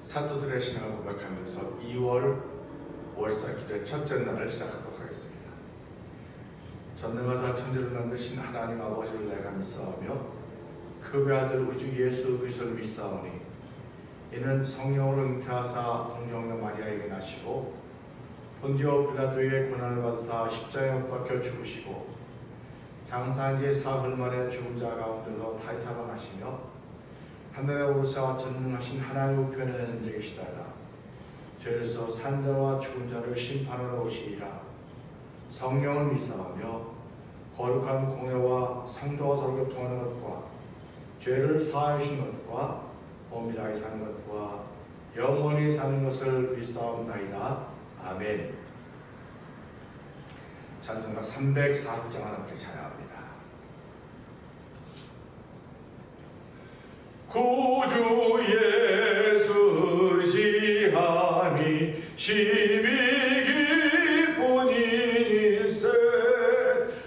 사도들의 신앙을 고백하면서 2월 월사 기도의 첫째 날을 시작하도록 하겠습니다. 전능하사 천지를 만드신 하나님 아버지를 내가 믿사오며 그 외아들 우리 주 예수 그리스도를 믿사오니 이는 성령으로 잉태하사 동정녀 마리아에게 나시고 본디오 빌라도의 고난을 받으사 십자가에 못 박혀 죽으시고 장사한 지 사흘 만에 죽은 자 가운데서 다시 살아나시며 하늘에 오르사 전능하신 하나님 우편에 앉아 계시다가 죄에서 산 자와 죽은 자를 심판하러 오시리라. 성령을 믿사오며 거룩한 공회와 성도와 서로 교통하는 것과 죄를 사하여 주신 것과 몸이 다히 사는 것과 영원히 사는 것을 믿사옵나이다. 아멘. 찬송가 304장을 함께 찬양합니다. 구주 예수 지함이 심히 기쁜 일일세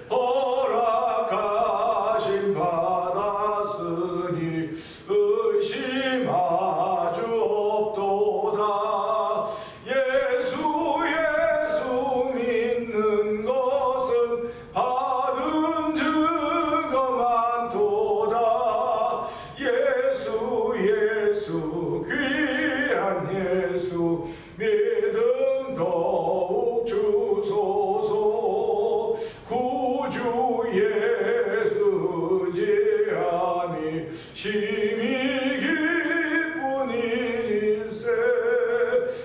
허락하심 받았으니 의심하주 없도다. 예수 믿는 것은 받은 증거만 도다. 예수 귀한 예수 믿음 더욱 주소서. 구주 예수 지함이 심히 기쁜 일일세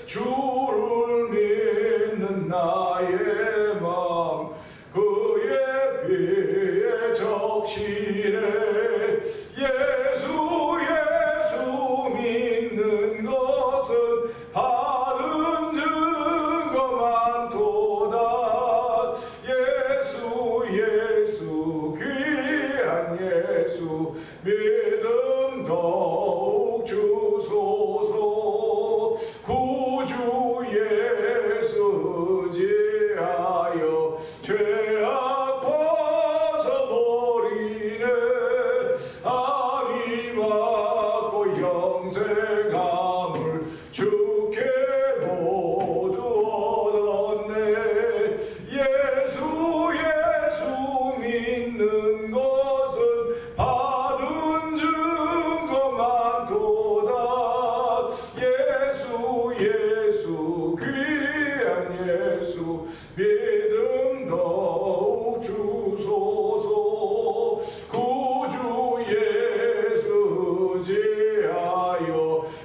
주를 믿는 나의 마음 그의 피에 적시네. 예수 믿는 것은 받은 증거만 도다. 예수 귀한 예수 믿음 더욱 주소서. 구주 예수 지하여 죄악 벗어버리네. 아니 받고 영생함을 주께 모두 얻었네. 예수 믿는 것은 받은 증거만 도다. 예수 귀한 예수 믿음 더욱 주소서. 구주 예수 지하여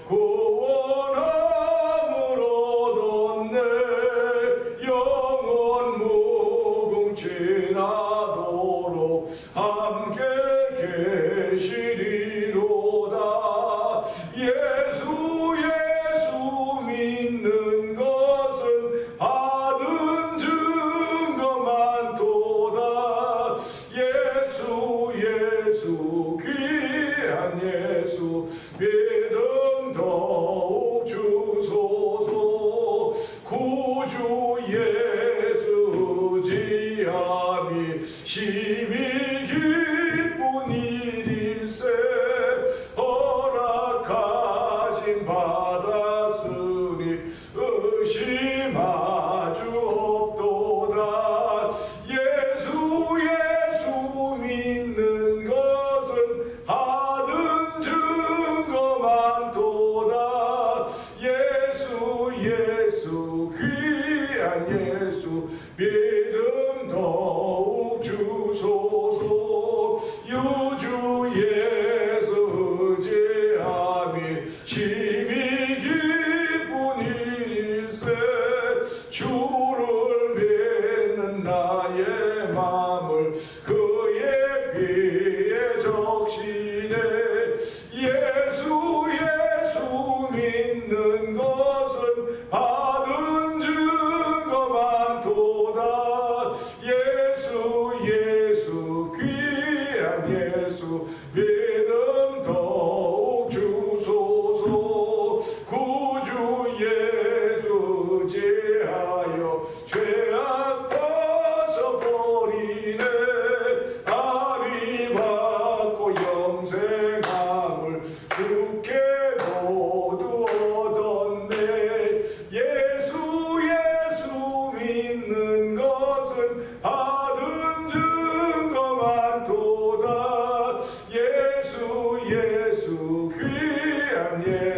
구원함을 얻었네. 영원 무궁지나도록 함께 계시리로다. 예수 믿는 것은 받은 증거만 도다. 예수 귀한 예수 믿음 더욱 주소서. 구주 예수 지함이 심히 기쁜 일일세 허락하심 받았으니 의심하주 없도다. 예수 믿는 것은 받은 증거만 도다. 예수 귀한 예수 믿음 더욱 주소서. 유주 예수 지함이 심히 기쁜 일일세 주를 믿는 나의 마음을 그의 피에 적시네. 예수 믿는 것은 받은 증거만 도다. 예수 귀한 예수 믿음 더욱 주소서. 구주 예수 지하여 죄악 벗어버리네. 아리 받고 영생함을 주께 모두 얻어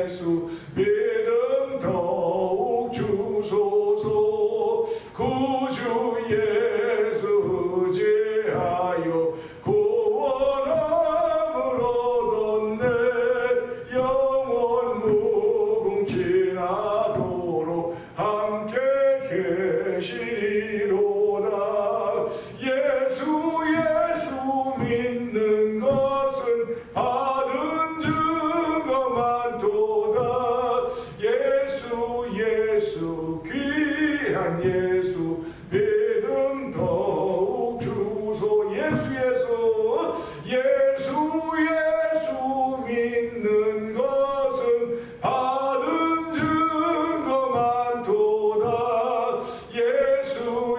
예수 믿음 더욱 주소서. 구주 예수 의지하여 구원함을 얻었네. 영원 무궁지나도록 함께 계시리로다. 예수 믿는 것은 받은 증거 많도다. 예수 귀한 예수 믿음 더욱 주소. 예수 믿는 것은 받은 증거 많도다. 예수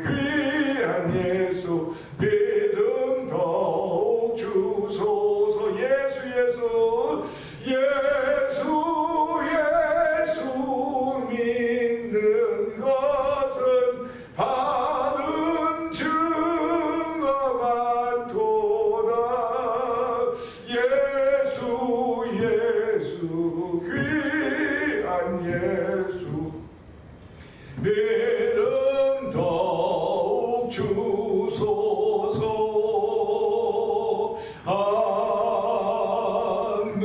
귀한 예수 믿음 더욱 주소서. 예수 믿는 것은 받은 증거 많도다. 예수 귀한 예수 믿음 더욱 주소서. 아멘.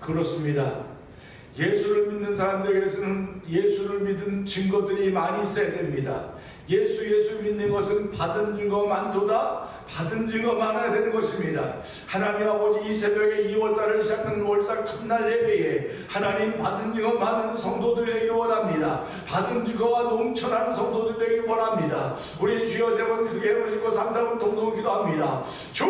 그렇습니다. 예수를 믿는 사람들에게서는 예수를 믿은 증거들이 많이 있어야 됩니다. 예수 믿는 것은 받은 증거 많도다. 받은 증거 많아야 되는 것입니다. 하나님 아버지, 이 새벽에 2월달을 시작한 월삭 첫날 예배에 하나님 받은 증거 많은 성도들이 되길 원합니다. 받은 증거가 넘쳐나는 성도들이 되길 원합니다. 우리 주여 세 번 크게 부르시고 3, 4분 동동 기도합니다. 주여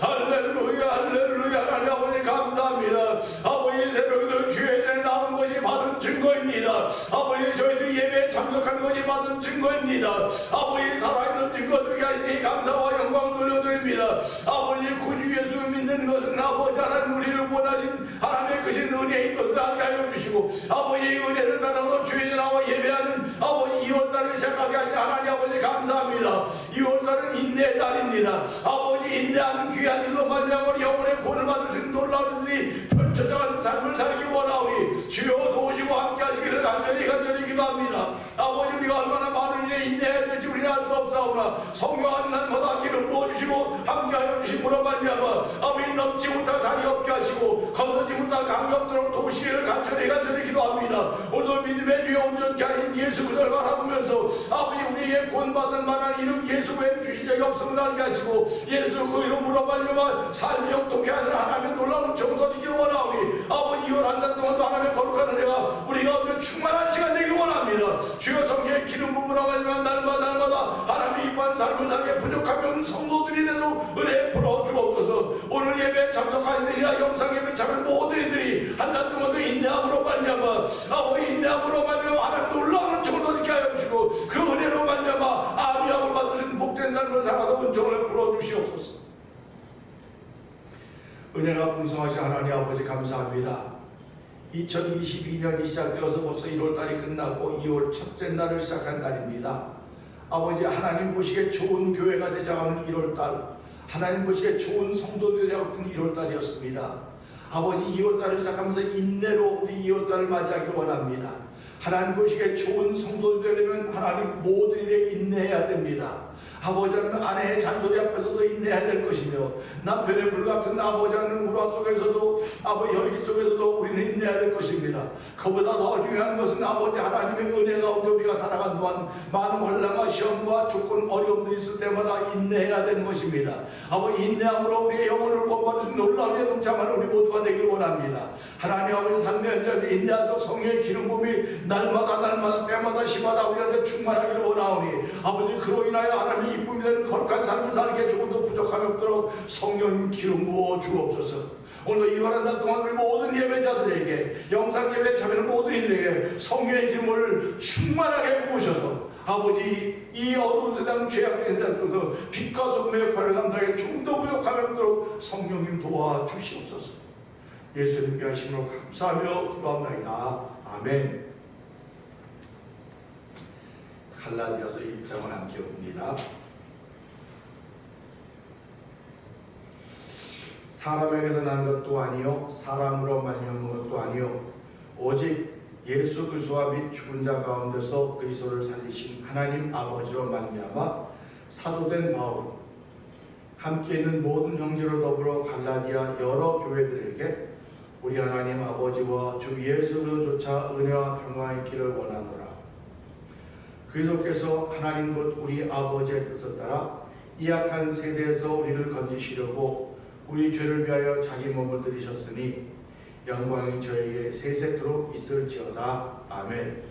할렐루야. 하나님 아버지 감사합니다. 아버지, 새벽에도 주의 전에 나온 것이 받은 증거입니다. 아버지, 저희들 예배에 참석한 것이 받은 증거입니다. 아버지, 살아있는 증거 되게 하시니 감사와 영광을 돌려드립니다. 아버지, 구주 예수 믿는 것은 아버지 하나님 우리를 원하신 하나님의 크신 은혜인 것을 알게 하여 주시고, 아버지 이 은혜를 따라서 주의 전하와 예배하는 아버지 2월달을 시작하게 하신 하나님 아버지 감사합니다. 2월달은 인내의 달입니다. 아버지, 인내하는 귀한 일로 말미암아 영혼의 구원을 받을 수 있는 놀라운 일이 펼쳐져가는 삶을 살기 원하오니 주여 도우시고 함께 하시기를 간절히 기도합니다. 아버지, 우리가 얼마나 많은 일에 인내해야 될지 우리는 알 수 없사오나 성령한 날마다 기름 부어주시고 함께하여 주심으로 말미암아 아버지, 넘지 못할 산이 없게 하시고 건너지 못할 강이 없도록 도우시기를 간절히 기도합니다. 오늘 믿음의 주여 온전케 하신 예수 그리스도를 바라보면서 아버지, 우리에게 구원받을 만한 이름 예수 외에 주신 적이 없음을 알게 하시고 예수 그 이름으로 말미암아 삶이 영통케 하는 하나님의 놀라운 정도 되기를 원하오니 아버지, 2월 한 달 동안도 하나님의 거룩한 은혜가 우리 가운데 충만한 시간 되기를 원합니다. 주여 성령의 기름 부음으로 말미암아 날마다 하나님의 이般 삶을 살기에 부족함이 없는 성도들이 돼도 은혜 풀어 주옵소서. 오늘 예배에 참석하는 이들이나 영상 예배 참여한 모든 이들이 한 달 동안도 인내함으로 말미암아 아버지, 인내함으로 말미암아 하나님 놀라운 정도 되게 하여 주시고 그 은혜로 말미암아 아비함을 받으신 복된 삶을 살아도 은총을 풀어 주시옵소서. 은혜가 풍성하신 하나님 아버지 감사합니다. 2022년이 시작되어서 벌써 1월달이 끝나고 2월 첫째 날을 시작한 날입니다. 아버지, 하나님 보시기에 좋은 교회가 되자는 1월달, 하나님 보시기에 좋은 성도들이 되었던 1월달이었습니다. 아버지, 2월달을 시작하면서 인내로 우리 2월달을 맞이하기를 원합니다. 하나님 보시기에 좋은 성도들이 되려면 하나님 모든 일에 인내해야 됩니다. 아버지는 아내의 잔소리 앞에서도 인내해야 될 것이며 남편의 불같은 아버지는 우라 속에서도 아버지 혈기 속에서도 우리는 인내해야 될 것입니다. 그보다 더 중요한 것은 아버지 하나님의 은혜 가운데 우리가 살아간 동안 많은 환난과 시험과 조건 어려움들이 있을 때마다 인내해야 되는 것입니다. 아버지, 인내함으로 우리의 영혼을 구원받으신 놀라운 동참하는 우리 모두가 되길 원합니다. 하나님 아버지, 삶의 현장에서 인내하셔서 성령의 기름 부음이 날마다 때마다 시마다 우리한테 충만하기를 원하오니 아버지, 그로 인하여 하나님의 이쁨이 되는 거룩한 삶을 살기에 조금도 부족함이 없도록 성령 기름 부어 주옵소서. 오늘 2월 한 달 동안 우리 모든 예배자들에게, 영상 예배 참여하는 모든 이들에게 성령의 기름을 충만하게 부으셔서 아버지, 이 어두운 세상 죄악된 세상 속에서 빛과 소금의 역할을 감당하기에 조금도 부족함이 없도록 성령님 도와주시옵소서. 예수님 귀하심으로 감사하며 기도합니다. 아멘. 갈라디아서 1장을 함께 봅니다. 사람에게서 난 것도 아니요 사람으로 말미암은 것도 아니요 오직 예수 그리스도와 및 죽은 자 가운데서 그리스도를 살리신 하나님 아버지로 말미암아 사도된 바울 함께 있는 모든 형제로 더불어 갈라디아 여러 교회들에게 우리 하나님 아버지와 주 예수 그리스도조차 은혜와 평강이 있기를 원하노라. 그리스도께서 하나님 곧 우리 아버지의 뜻을 따라 이 악한 세대에서 우리를 건지시려고 우리 죄를 위하여 자기 몸을 들이셨으니 영광이 저에게 세세토록 있을지어다. 아멘.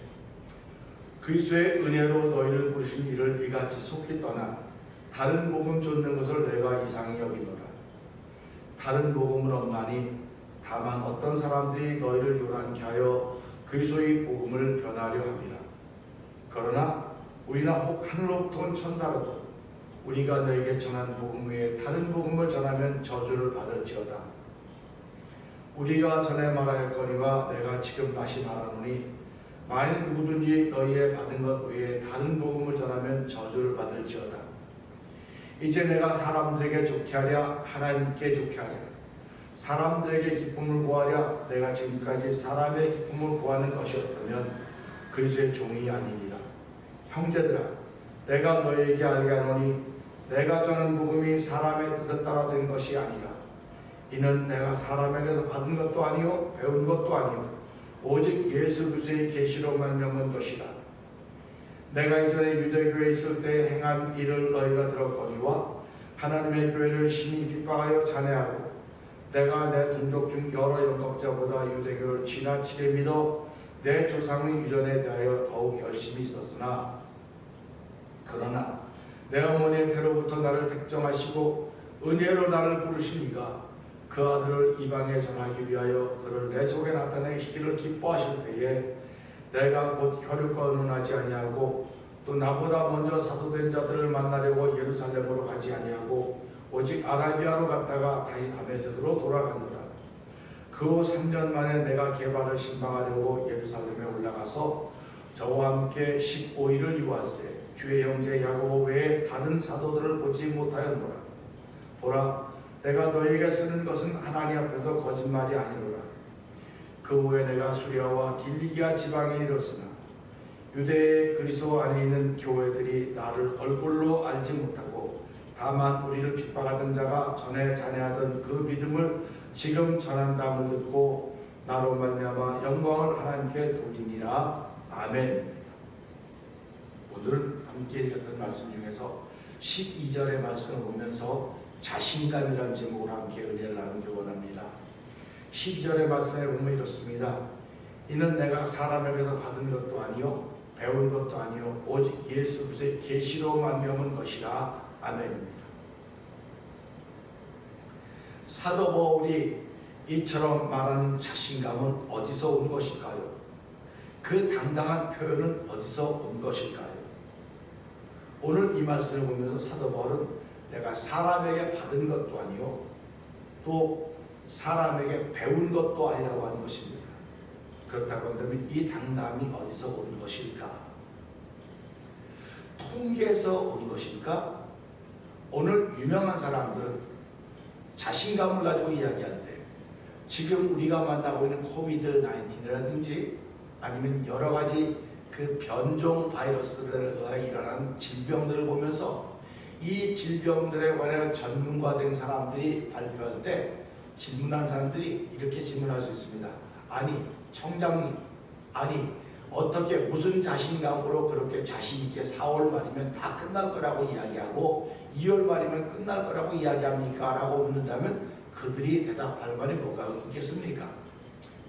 그리스도의 은혜로 너희를 부르신 이를 이같이 속히 떠나 다른 복음 쫓는 것을 내가 이상히 여기노라. 다른 복음은 없나니 다만 어떤 사람들이 너희를 요란케 하여 그리스도의 복음을 변하려 함이라. 그러나 우리나 혹 하늘로부터 온 천사라도 우리가 너에게 전한 복음 외에 다른 복음을 전하면 저주를 받을지어다. 우리가 전에 말하였거니와 내가 지금 다시 말하노니 만일 누구든지 너희의 받은 것 외에 다른 복음을 전하면 저주를 받을지어다. 이제 내가 사람들에게 좋게 하랴 하나님께 좋게 하랴 사람들에게 기쁨을 구하랴 내가 지금까지 사람의 기쁨을 구하는 것이었다면 그리스도의 종이 아니니라. 형제들아 내가 너희에게 알게 하노니 내가 전한 복음이 사람의 뜻을 따라 된 것이 아니라 이는 내가 사람에게서 받은 것도 아니요 배운 것도 아니요 오직 예수 그리스도의 계시로 말미암은 것이라. 내가 이전에 유대교회에 있을 때 행한 일을 너희가 들었거니와 하나님의 교회를 심히 핍박하여 잔해하고 내가 내 동족 중 여러 영각자보다 유대교를 지나치게 믿어 내 조상의 유전에 대하여 더욱 열심히 있었으나 그러나 내 어머니의 태로부터 나를 택정하시고 은혜로 나를 부르신 이가 그 아들을 이방에 전하기 위하여 그를 내 속에 나타내시기를 기뻐하실 때에 내가 곧 혈육과 의논하지 아니하고 또 나보다 먼저 사도된 자들을 만나려고 예루살렘으로 가지 아니하고 오직 아라비아로 갔다가 다시 다메섹으로 돌아가노라. 그 후 3년 만에 내가 게바를 신방하려고 예루살렘에 올라가서 저와 함께 15일을 유하세 주의 형제 야고보 외에 다른 사도들을 보지 못하였노라. 보라 내가 너희에게 쓰는 것은 하나님 앞에서 거짓말이 아니로라. 그 후에 내가 수리아와 길리기아 지방에 이르렀으나 유대의 그리스도 안에 있는 교회들이 나를 얼굴로 알지 못하고 다만 우리를 핍박하던 자가 전에 잔해하던 그 믿음을 지금 전한다함을 듣고 나로 말미암아 영광을 하나님께 돌리니라. 아멘. 오늘 함께 읽었던 말씀 중에서 12절의 말씀을 보면서 자신감이라는 제목으로 함께 은혜를 나누기 원합니다. 12절의 말씀에 보면 이렇습니다. 이는 내가 사람에게서 받은 것도 아니요 배운 것도 아니요 오직 예수 그리스도의 계시로 말미암은 것이라. 아멘입니다. 사도 바울이 이처럼 말하는 자신감은 어디서 온 것일까요? 그 당당한 표현은 어디서 온 것일까요? 오늘 이 말씀을 보면서 사도 바울은 내가 사람에게 받은 것도 아니요 또 사람에게 배운 것도 아니라고 하는 것입니다. 그렇다고 한다면 이 당담이 어디서 온 것일까? 통계에서 온 것일까? 오늘 유명한 사람들은 자신감을 가지고 이야기할 때 지금 우리가 만나고 있는 코비드-19이라든지 아니면 여러 가지 그 변종 바이러스들에 의해 일어나는 질병들을 보면서 이 질병들에 관한 전문가된 사람들이 발표할 때 질문한 사람들이 이렇게 질문할 수 있습니다. 아니 청장님, 아니 어떻게 무슨 자신감으로 그렇게 자신있게 4월 말이면 다 끝날 거라고 이야기하고 2월 말이면 끝날 거라고 이야기합니까? 라고 묻는다면 그들이 대답할 말이 뭐가 있겠습니까?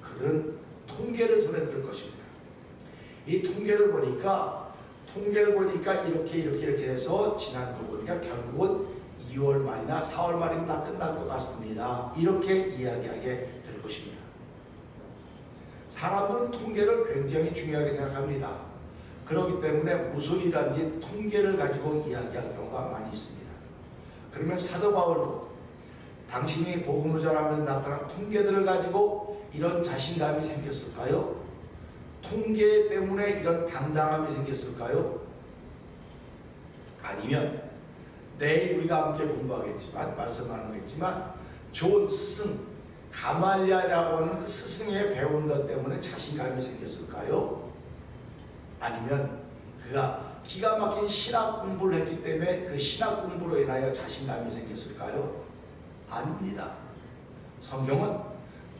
그들은 통계를 손에 들 것입니다. 이 통계를 보니까 이렇게 해서 지난번 보니까 결국은 2월 말이나 4월 말이면 다 끝날 것 같습니다. 이렇게 이야기하게 될 것입니다. 사람은 통계를 굉장히 중요하게 생각합니다. 그렇기 때문에 무술이란지 통계를 가지고 이야기할 경우가 많이 있습니다. 그러면 사도 바울도 당신이 복음을 전하면서 나타난 통계들을 가지고 이런 자신감이 생겼을까요? 통계 때문에 이런 당당함이 생겼을까요? 아니면 내일 우리가 함께 공부하겠지만 말씀 나누겠지만 좋은 스승 가말리아라고 하는 그 스승의 배운 것 때문에 자신감이 생겼을까요? 아니면 그가 기가 막힌 신학 공부를 했기 때문에 그 신학 공부로 인하여 자신감이 생겼을까요? 아닙니다. 성경은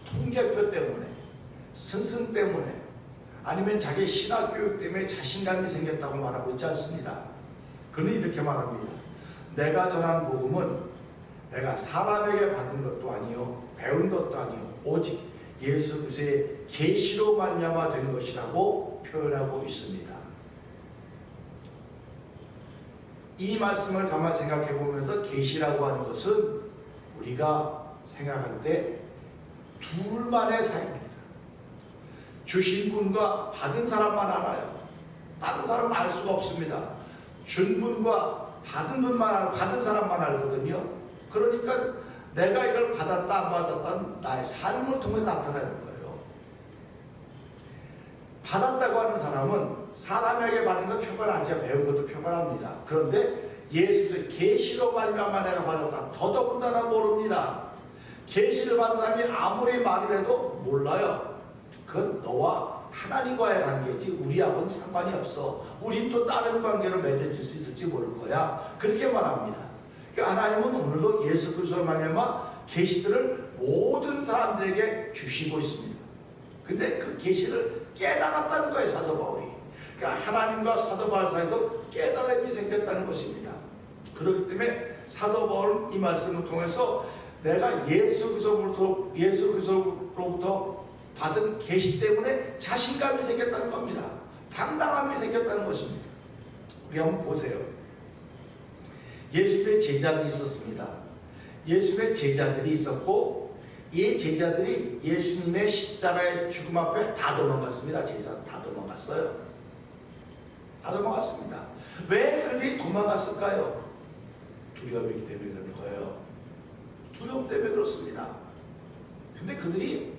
통계표 때문에, 스승 때문에, 아니면 자기 신학 교육 때문에 자신감이 생겼다고 말하고 있지 않습니다. 그는 이렇게 말합니다. 내가 전한 복음은 내가 사람에게 받은 것도 아니요 배운 것도 아니요 오직 예수 그리스도의 계시로 말미암아 된 것이라고 표현하고 있습니다. 이 말씀을 가만히 생각해 보면서 계시라고 하는 것은 우리가 생각할 때 둘만의 사이입니다. 주신 분과 받은 사람만 알아요. 다른 사람은 알 수가 없습니다. 준 분과 받은 분만 알고 받은 사람만 알거든요. 그러니까 내가 이걸 받았다 안 받았다는 나의 삶을 통해 나타나는 거예요. 받았다고 하는 사람은 사람에게 받은 건 표현하지 배운 것도 표현합니다. 그런데 예수의 계시로 말미암아 내가 받았다. 더더군다나 모릅니다. 계시를 받은 사람이 아무리 말을 해도 몰라요. 그건 너와 하나님과의 관계지 우리하고는 상관이 없어. 우린 또 다른 관계로 맺어질 수 있을지 모를 거야. 그렇게 말합니다. 그러니까 하나님은 오늘도 예수 그리스도로 말미암아 계시들을 모든 사람들에게 주시고 있습니다. 근데 그 계시를 깨달았다는 거예요, 사도 바울이. 그러니까 하나님과 사도 바울 사이에서 깨달음이 생겼다는 것입니다. 그렇기 때문에 사도 바울은 이 말씀을 통해서 내가 예수 그리스도로부터 받은 계시 때문에 자신감이 생겼다는 겁니다. 당당함이 생겼다는 것입니다. 우리 한번 보세요. 예수님의 제자들이 있었습니다. 예수님의 제자들이 있었고 이 제자들이 예수님의 십자가의 죽음 앞에 다 도망갔습니다. 제자들 다 도망갔어요. 다 도망갔습니다. 왜 그들이 도망갔을까요? 두려움이기 때문에 그런 거예요. 두려움 때문에 그렇습니다. 근데 그들이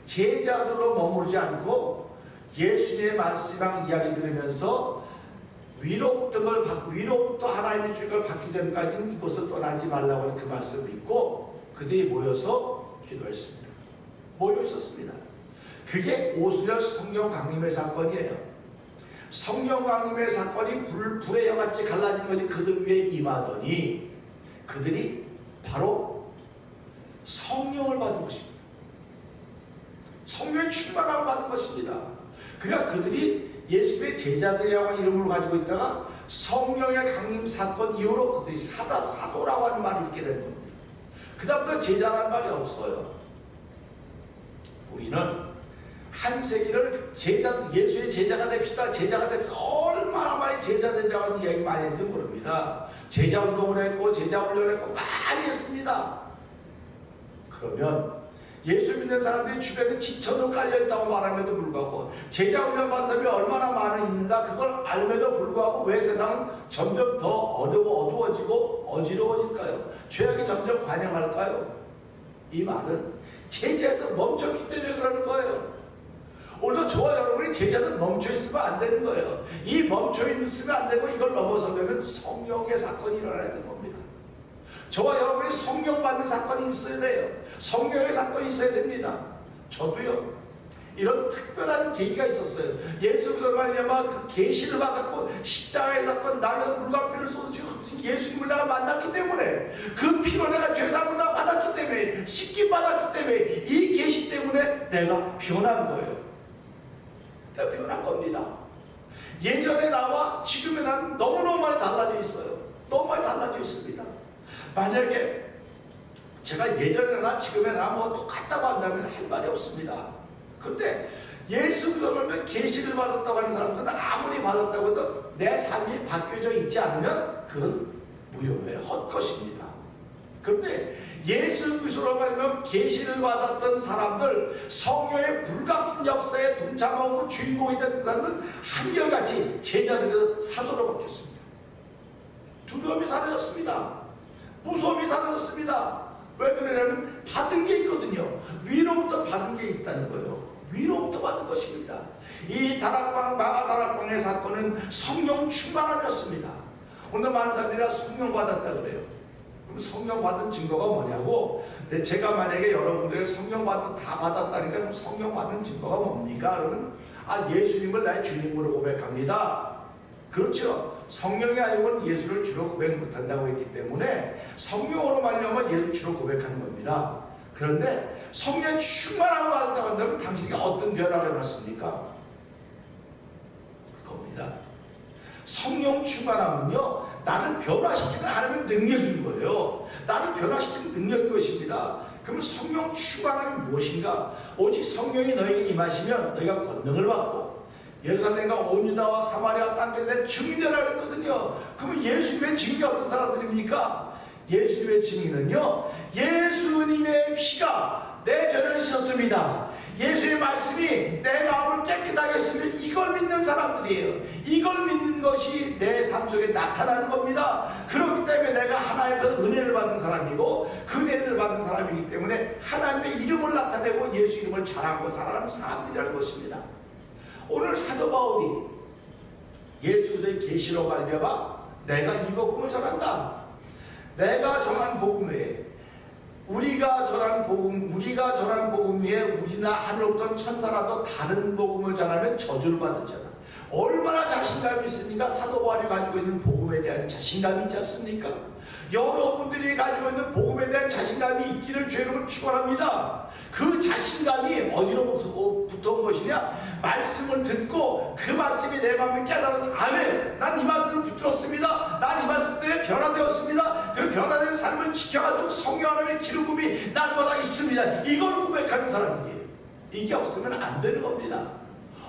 제자들로 머무르지 않고 예수님의 마지막 이야기 들으면서 위로부터 하나님의 주신 걸 받기 전까지는 이곳을 떠나지 말라고 하는 그 말씀을 믿고 그들이 모여서 기도했습니다. 모여 있었습니다. 그게 오순절 성령 강림의 사건이에요. 성령 강림의 사건이 불의 여같이 갈라진 것이 그들 위에 임하더니 그들이 바로 성령을 받은 것입니다. 성령의 충만함을 받은 것입니다. 그러니까 그들이 예수의 제자들이라고 하는 이름을 가지고 있다가 성령의 강림 사건 이후로 그들이 사도라고 하는 말을 듣게 되는 겁니다. 그 다음부터 제자라는 말이 없어요. 우리는 한 세기를 예수의 제자가 됩시다. 제자가 됩시다. 얼마나 많이 제자 되자고 하는 이야기 많이 했는지 모릅니다. 제자 운동을 했고 제자 훈련을 했고 많이 했습니다. 그러면 예수 믿는 사람들이 주변에 지천으로 깔려있다고 말함에도 불구하고 제자 훈련 받은 사람이 얼마나 많이 있는가 그걸 알면도 불구하고 왜 세상은 점점 더 어두워지고 어지러워질까요? 죄악이 점점 관영할까요? 이 말은 제자에서 멈췄기 때문에 그러는 거예요. 오늘도 저와 여러분이 제자는 멈춰있으면 안 되는 거예요. 이 멈춰있으면 안 되고 이걸 넘어서려면 성령의 사건이 일어나야 되는 겁니다. 저와 여러분이 성령 받는 사건이 있어야 돼요. 성령의 사건이 있어야 됩니다. 저도요. 이런 특별한 계기가 있었어요. 예수 그리스도로 말미암아 그 계시를 받았고 십자가의 사건 나는 물과 피를 쏟으시고 예수님을 내가 만났기 때문에 그 피로 내가 죄사함을 다 받았기 때문에 씻김 받았기 때문에 이 계시 때문에 내가 변한 거예요. 내가 변한 겁니다. 예전에 나와 지금의 나는 너무너무 많이 달라져 있어요. 너무 많이 달라져 있습니다. 만약에 제가 예전에 나 지금의 나 뭐 똑같다고 한다면 할 말이 없습니다. 근데 예수 그러면 계시를 받았다고 하는 사람들은 아무리 받았다고 해도 내 삶이 바뀌어져 있지 않으면 그건 무효예요. 헛것입니다. 그런데 예수 그리스도로 말하면 계시를 받았던 사람들 성령의 불같은 역사에 동참하고 주인공이 됐던 사람은 한결같이 제자들에서 사도로 바뀌었습니다. 두려움이 사라졌습니다. 무서움이 사라졌습니다. 왜 그러냐면 받은 게 있거든요. 위로부터 받은 게 있다는 거예요. 위로부터 받은 것입니다. 이 다락방 마가 다락방의 사건은 성령 충만함이었습니다. 오늘 많은 사람들이 성령 받았다 그래요. 그럼 성령 받은 증거가 뭐냐고? 근데 제가 만약에 여러분들이 성령 다 받았다니까 그럼 성령 받은 증거가 뭡니까? 그러면 예수님을 나의 주님으로 고백합니다. 그렇죠. 성령이 아니면 예수를 주로 고백 못한다고 했기 때문에 성령으로 말미암아 예수를 주로 고백하는 겁니다. 그런데 성령 충만함을 받았다고 한다면 당신이 어떤 변화를 받습니까? 그겁니다. 성령 충만함은요, 나를 변화시키는 하나님의 능력인 거예요. 나를 변화시키는 능력인 것입니다. 그러면 성령 충만함이 무엇인가? 오직 성령이 너에게 임하시면 너희가 권능을 받고 예루살렘과 온 유다와 사마리아 땅끝에 증인이라 그랬거든요. 그러면 예수님의 증인이 어떤 사람들입니까? 예수님의 증인은요, 예수님의 피가 내 죄를 씻었습니다. 예수의 말씀이 내 마음을 깨끗하게 했으면 이걸 믿는 사람들이에요. 이걸 믿는 것이 내 삶 속에 나타나는 겁니다. 그렇기 때문에 내가 하나님께서 은혜를 받은 사람이고 그 은혜를 받은 사람이기 때문에 하나님의 이름을 나타내고 예수 이름을 자랑하고 살아가는 사람들이라는 것입니다. 오늘 사도 바울이 예수의 계시로 말미암아 내가 이 복음을 전한다. 내가 전한 복음 외에 우리가 전한 복음 위에 우리나 하늘 없던 천사라도 다른 복음을 전하면 저주를 받았잖아. 얼마나 자신감이 있습니까? 사도 바울이 가지고 있는 복음에 대한 자신감이 있지 않습니까? 여러분들이 가지고 있는 복음에 대한 자신감이 있기를 주의 이름으로 축원합니다. 그 자신감이 어디로 붙어온 것이냐? 말씀을 듣고 그 말씀이 내 마음에 깨달아서 아멘, 난 이 말씀을 붙들었습니다. 난 이 말씀 때문에 변화되었습니다. 그 변화된 삶을 지켜가지고 성령 하나님의 기름붐이 날마다 있습니다. 이걸 고백하는 사람들이에요. 이게 없으면 안 되는 겁니다.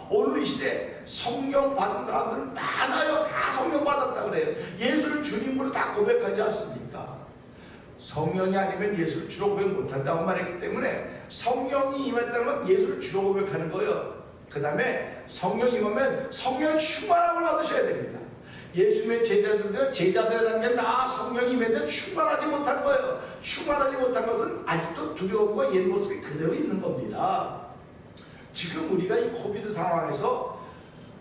오늘 이 시대에 성령 받은 사람들은 많아요. 다 성령 받았다 그래요. 예수를 주님으로 다 고백하지 않습니까? 성령이 아니면 예수를 주로 고백 못한다고 말했기 때문에 성령이 임했다면 예수를 주로 고백하는 거예요. 그 다음에 성령이 임하면 성령 충만함을 받으셔야 됩니다. 예수님의 제자들의 단계는 다 성령이 임했는데 충만하지 못한 거예요. 충만하지 못한 것은 아직도 두려움과 옛 모습이 그대로 있는 겁니다. 지금 우리가 이 코비드 상황에서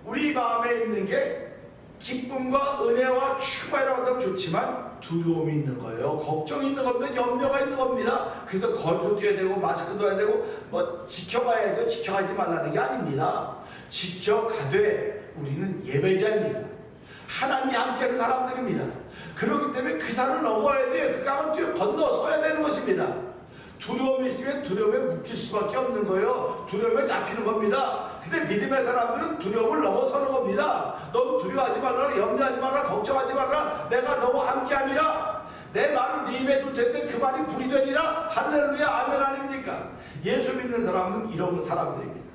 우리 마음에 있는 게 기쁨과 은혜와 충만이라고 하면 좋지만 두려움이 있는 거예요. 걱정이 있는 겁니다. 염려가 있는 겁니다. 그래서 걸도 뛰어야 되고 마스크도 해야 되고 뭐 지켜가야죠. 지켜가지 말라는 게 아닙니다. 지켜가되 우리는 예배자입니다. 하나님이 함께하는 사람들입니다. 그렇기 때문에 그 산을 넘어야 돼요. 그 강을 건너서야 되는 것입니다. 두려움이 있으면 두려움에 묶일 수밖에 없는 거예요. 두려움에 잡히는 겁니다. 근데 믿음의 사람들은 두려움을 넘어서는 겁니다. 넌 두려워하지 말라, 염려하지 말라, 걱정하지 말라. 내가 너와 함께함이라. 내 말을 네 입에 둘 텐데 그 말이 불이 되리라. 할렐루야 아멘 아닙니까? 예수 믿는 사람은 이런 사람들입니다.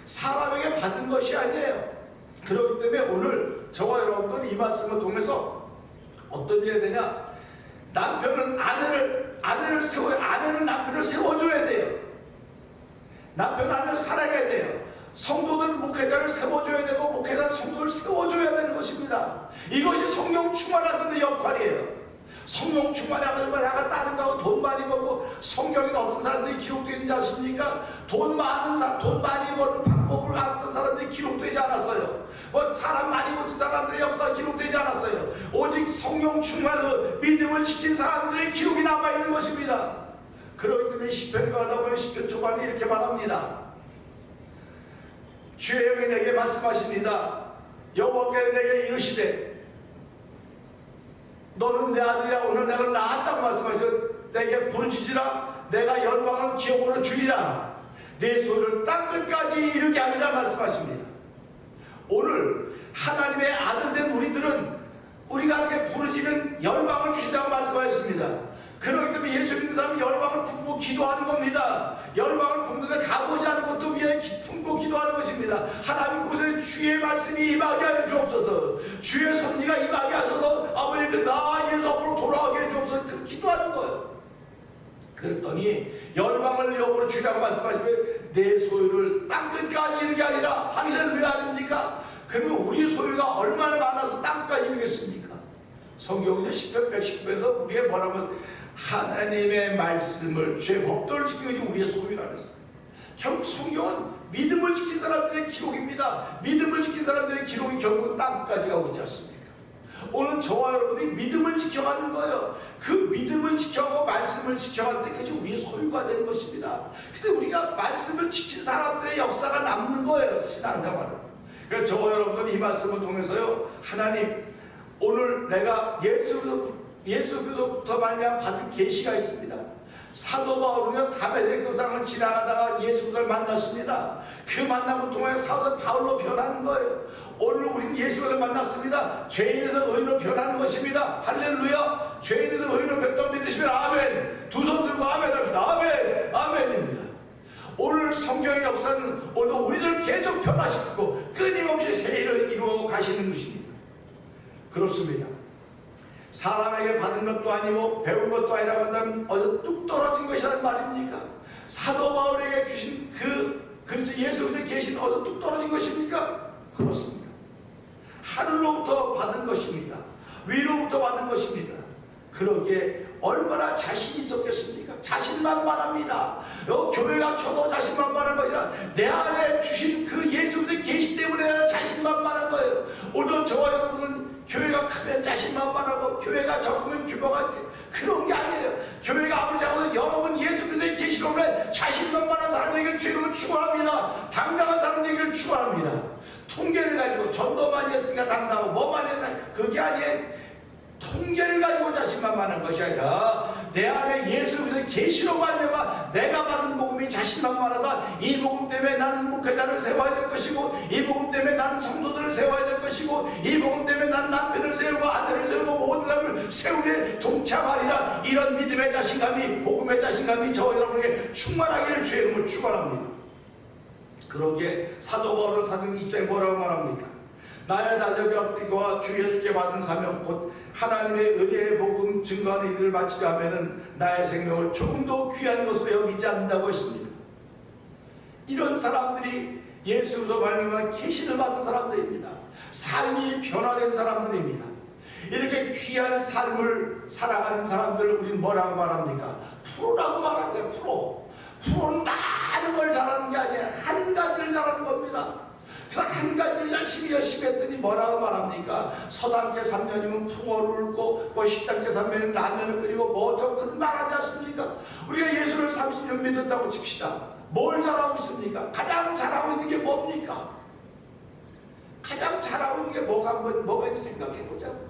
사람에게 받은 것이 아니에요. 그렇기 때문에 오늘 저와 여러분들은 이 말씀을 통해서 어떤 일이 되냐? 남편은 아내는 남편을 세워줘야 돼요. 남편은 아내를 사랑해야 돼요. 성도들은 목회자를 세워줘야 되고 목회자는 성도를 세워줘야 되는 것입니다. 이것이 성령 충만하는 역할이에요. 성령 충만해가지고 내가 다른 거하고 돈 많이 벌고 성경에 어떤 사람들이 기록되어 있는지 아십니까? 돈 많이 버는 방법을 알았던 사람들이 기록되지 않았어요. 뭐 사람 많이 고친 사람들의 역사가 기록되지 않았어요. 오직 성령 충만으로 믿음을 지킨 사람들의 기록이 남아있는 것입니다. 그렇기 때문에 시편을 가다 보면 시편 초반에 이렇게 말합니다. 주의 영이 내게 말씀하십니다. 여호와께서 내게 이르시되 너는 내 아들이야. 오늘 내가 낳았다고 말씀하셔. 내게 부르짖으라. 내가 열방을 기업으로 주리라. 내 소리를 땅끝까지 이르게 하리라 말씀하십니다. 오늘 하나님의 아들 된 우리들은 우리가 이렇게 부르짖으면 열방을 주신다고 말씀하셨습니다. 그렇기 때문에 예수 믿는 사람은 열방을 품고 기도하는 겁니다. 열방을 품는데 가보지 않은 것도 위에 품고 기도하는 것입니다. 하나님 그곳에 주의 말씀이 임하게 하여 주옵소서. 주의 섭리가 임하게 하셔서 아버지 나 예수 앞으로 돌아가게 해 주옵소서. 그 기도하는 거예요. 그랬더니 열방을 여부로 주라고 말씀하시면 내 소유를 땅끝까지 이르게 하리라. 할렐루야 아닙니까? 그러면 우리 소유가 얼마나 많아서 땅끝까지 이르겠습니까? 성경은 10편 119에서 우리의 뭐라고 하나님의 말씀을 주의 법도를 지키는 것이 우리의 소유라 그랬어요. 결국 성경은 믿음을 지킨 사람들의 기록입니다. 믿음을 지킨 사람들의 기록이 결국은 땅끝까지 가고 있지 않습니까? 오늘 저와 여러분이 믿음을 지켜가는 거예요. 그 믿음을 지켜가고 말씀을 지켜갈 때 그것이 우리의 소유가 되는 것입니다. 그래서 우리가 말씀을 지킨 사람들의 역사가 남는 거예요, 신앙생활은. 그래서 저와 여러분은 이 말씀을 통해서요, 하나님, 오늘 내가 예수 그리스도부터 말미암아 받은 계시가 있습니다. 사도 바울은요, 다메섹 도상을 지나가다가 예수 그리스도를 만났습니다. 그 만남을 통해 사도 바울로 변하는 거예요. 오늘 우리는 예수 그리스도를 만났습니다. 죄인에서 의인으로 변하는 것입니다. 할렐루야. 죄인에서 의인으로 변도 믿으시면 아멘. 두 손 들고 아멘 합시다. 아멘. 아멘입니다. 오늘 성경의 역사는 오늘 우리를 계속 변화시키고 끊임없이 새 일을 이루어 가시는 것입니다. 그렇습니다. 사람에게 받은 것도 아니고 배운 것도 아니라고 한다면 어디서 뚝 떨어진 것이라는 말입니까? 사도 바울에게 주신 그리스도 예수 그리스도에 계신 어디서 뚝 떨어진 것입니까? 그렇습니다. 하늘로부터 받은 것입니다. 위로부터 받은 것입니다. 그러기에 얼마나 자신이 있었겠습니까? 자신만만합니다. 교회가 켜도 자신만만한 것이라 내 안에 주신 그 예수 그리스도의 계시 때문에 자신만만한 거예요. 오늘 저와 여러분은 교회가 크면 자신만만하고 교회가 적으면 규모가 그런 게 아니에요. 교회가 아무리 작아도 여러분 예수 그리스도의 계시로 보면 자신만만한 사람에게 주님을 축원합니다. 당당한 사람에게 축원합니다. 통계를 가지고 전도 많이 했으니까 당당하고 뭐 많이 했으니까 그게 아니에요. 통계를 가지고 자신만만한 것이 아니라 내 안에 예수 그리스도의 계시로 말미암아 내가 받은 복음이 자신만만하다. 이 복음 때문에 나는 목회자를 세워야 될 것이고, 이 복음 때문에 나는 성도들을 세워야 될 것이고, 이 복음 때문에 나는 남편을 세우고 아들을 세우고 모든 사람을 세우에 동참하리라. 이런 믿음의 자신감이, 복음의 자신감이 저와 여러분에게 충만하기를 주의 이름으로 축원합니다. 그러기에 사도 바울은 사도행 20장에 뭐라고 말합니까? 나의 자녀의 엎드리고 주 예수께 받은 사명 곧 하나님의 은혜의 복음 증거하는 일을 마치려 하면은 나의 생명을 조금도 귀한 것으로 여기지 않는다고 했습니다. 이런 사람들이 예수 그리스도 말미암아 계시를 받은 사람들입니다. 삶이 변화된 사람들입니다. 이렇게 귀한 삶을 살아가는 사람들을 우리는 뭐라고 말합니까? 프로라고 말하는 거예요. 프로는 많은 걸 잘하는 게 아니에요. 한 가지를 잘하는 겁니다. 그래서 한 가지를 열심히 했더니 뭐라고 말합니까? 서당계 3년이면 풍어를 읊고 뭐 식당계 3년이면 라면을 끓이고 뭐 저 그런 말하지 않습니까? 우리가 예수를 30년 믿었다고 칩시다. 뭘 잘하고 있습니까? 가장 잘하고 있는 게 뭡니까? 가장 잘하고 있는 게 뭐가 있는지 생각해보자고.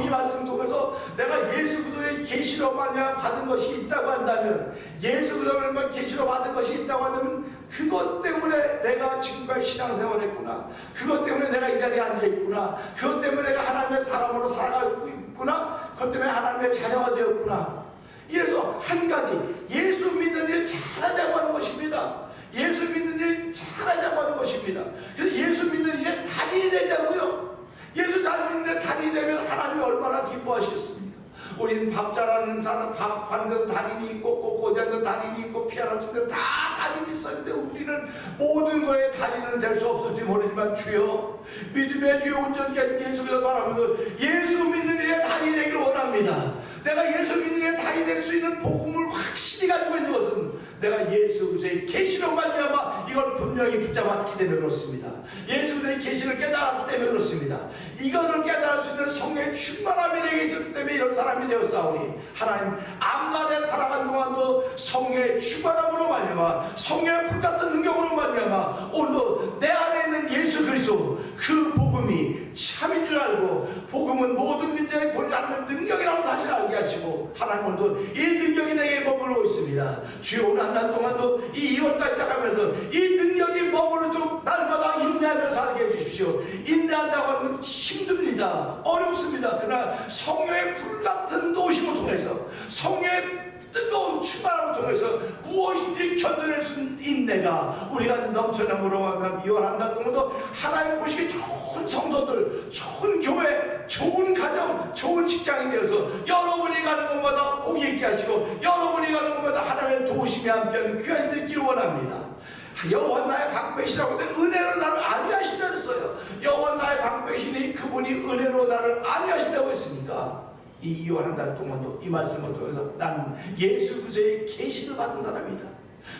이 말씀 통해서 내가 예수 그리스도의 계시로 말미암아 받은 것이 있다고 한다면, 예수 그리스도를 계시로 받은 것이 있다고 한다면 그것 때문에 내가 지금까지 신앙생활을 했구나, 그것 때문에 내가 이 자리에 앉아있구나, 그것 때문에 내가 하나님의 사람으로 살아가고 있구나, 그것 때문에 하나님의 자녀가 되었구나. 이래서 한 가지, 예수 믿는 일 잘하자고 하는 것입니다. 예수 믿는 일 잘하자고 하는 것입니다. 그래서 예수 믿는 일에 달인이 되자고요. 예수 잘 믿는 데 달인이 되면 하나님이 얼마나 기뻐하시겠습니까? 우리는 밥 잘하는 사람, 밥 하는 데도 달인이 있고, 꽃꽂이 하는 데도 달인이 있고, 피아노 치는 데도 다 달인이 있었는데 우리는 모든 거에 달인은 될 수 없을지 모르지만 주여, 믿음의 주여 온전케 예수 그리스도 말하면서 예수 믿는 일에 달인이 되기를 원합니다. 내가 예수 믿는 일에 달인이 될 수 있는 복음을 확실히 가지고 있는 것은 내가 예수 그리스도의 계시로 말미암아 이걸 분명히 붙잡았기 때문에 그렇습니다. 예수 그리스도의 계시를 깨달았기 때문에 그렇습니다. 이거를 깨달을 수 있는 성령의 충만함이 내게 있었기 때문에 이런 사람이 되었사오니, 하나님 암간에 살아간 동안도 성령의 충만함으로 말미암아 성령의 불같은 능력으로 말미암아 오늘도 내 안에 있는 예수 그리스도 그 복음이 참인 줄 알고, 복음은 모든 민족의 본받는 능력이라는 사실을 알게 하시고, 하나님 오늘도 이 능력이 내게 머무르고 있습니다. 주여, 오늘 한 달 동안도 이 2월달 시작하면서 이 능력이 머무르도록 날마다 인내하며 살게 해주십시오. 인내한다고 하면 힘듭니다. 어렵습니다. 그러나 성령의 불같은 도심을 통해서, 성령의 뜨거운 충만함을 통해서 무엇인지 견뎌낼 수 있는 인내가 우리가 넘쳐남으로 하면 2월 한 달 동안도 하나님 보시기 좋은 성도들, 좋은 교회, 좋은 가정, 좋은 직장이 되어서 여러분이 가는 곳마다 복이 있게 하시고, 여러분이 가는 곳마다 하나님의 도우심이 함께하는 귀한 일 되기를 원합니다. 여호와 나의 방패시라고 했는데 은혜로 나를 안위하신다고 했어요. 여호와 나의 방패시니 그분이 은혜로 나를 안위하신다고 했습니까? 이 2월 한 달 동안도 이 말씀을 통해서 나는 예수 그리스도의 계시를 받은 사람이다.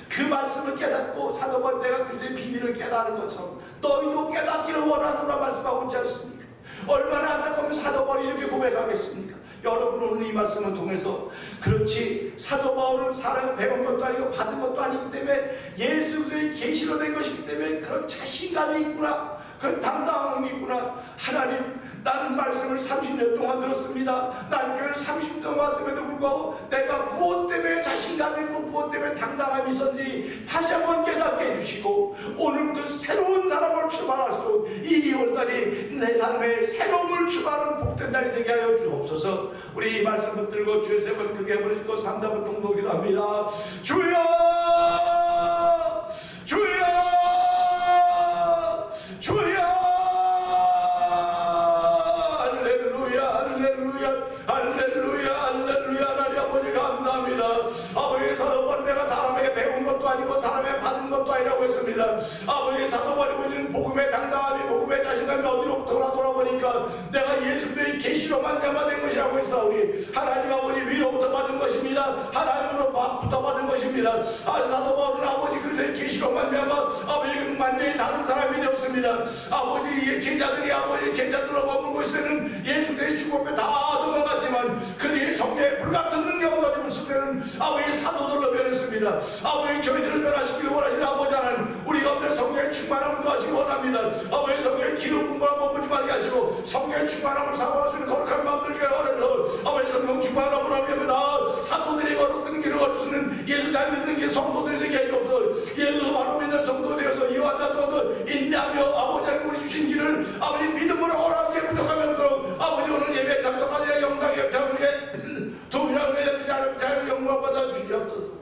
그 말씀을 깨닫고 사도 바울 내가 그리스도의 비밀을 깨달은 것처럼 너희도 깨닫기를 원하노라 말씀하고 있지 않습니까? 얼마나 안타까우면 사도 바울이 이렇게 고백하겠습니까? 여러분 오늘 이 말씀을 통해서 그렇지 사도 바울은 사람 배운 것도 아니고 받은 것도 아니기 때문에 예수 그리스도의 계시로 된 것이기 때문에 그런 자신감이 있구나, 그런 당당함이 있구나. 하나님, 나는 말씀을 30년 동안 들었습니다. 난 교회를 30년 동안 왔음에도 불구하고 내가 무엇 때문에 자신감이 있고 무엇 때문에 당당함이 있었는지 다시 한번 깨닫게 해주시고 오늘부터 새로운 사람을 출발할 수, 이 2월달이 내 삶의 새로움을 출발하는 복된 달이 되게 하여 주옵소서. 우리 이 말씀 붙들고 주의 세번 크게 부르시고 3, 4분 동독기도 합니다. 주여, 주여, 주여. 할렐루야, 할렐루야. 하나님 아버지 감사합니다. 아버지, 사도바울 내가 사람에게 배운 것도 아니고 사람에게 받은 것도 아니라고 했습니다. 아버지, 사도바울이 우리는 복음의 당당함이, 복음의 자신감이 어디로부터나 돌아보니까 내가 예수님의 계시로 만나된 것이라고 했사오니 하나님 아버지 위로부터 받은 것입니다. 하나님으로부터 받은 것입니다. 사도바울은 아버지 그들의 계시로 만나면 아버지 완전히 다른 사람이 되었습니다. 아버지 제자들이 아버지 제자들로 머물고 있을 때는 예수님의 축복에 다 도망갔지만 그들이 성령의 불같은 능력을 가지고 있을 때는 아버지 사도들로 변했습니다. 아버지 저희들을 변화시키기 원하시는 아버지 하나님, 우리 가운데 성령의 충만함을 더하시기 원합니다. 아버지 성령의 기름 분부를 머물지 말게 하시고 성령의 충만함을 사모할 수 있는 거룩한 마음들 중에 하나님께서 아버지 성령 충만함을 합니다. 사도들이 걸었던 길을 걸을 수 있는 예수 잘 믿는 길 성도들이 되게 해주옵소서. 예수 바로 믿는 성도 되어서 이와 같은 인내하며 아버지 하나님 우리 주신 길을 아버지 믿음으로 허락하게 부족하면서 아버지 오늘 예배 참석하는 영상에 참석해 도움이라 그래야 자유 영광 받아 주시옵소서.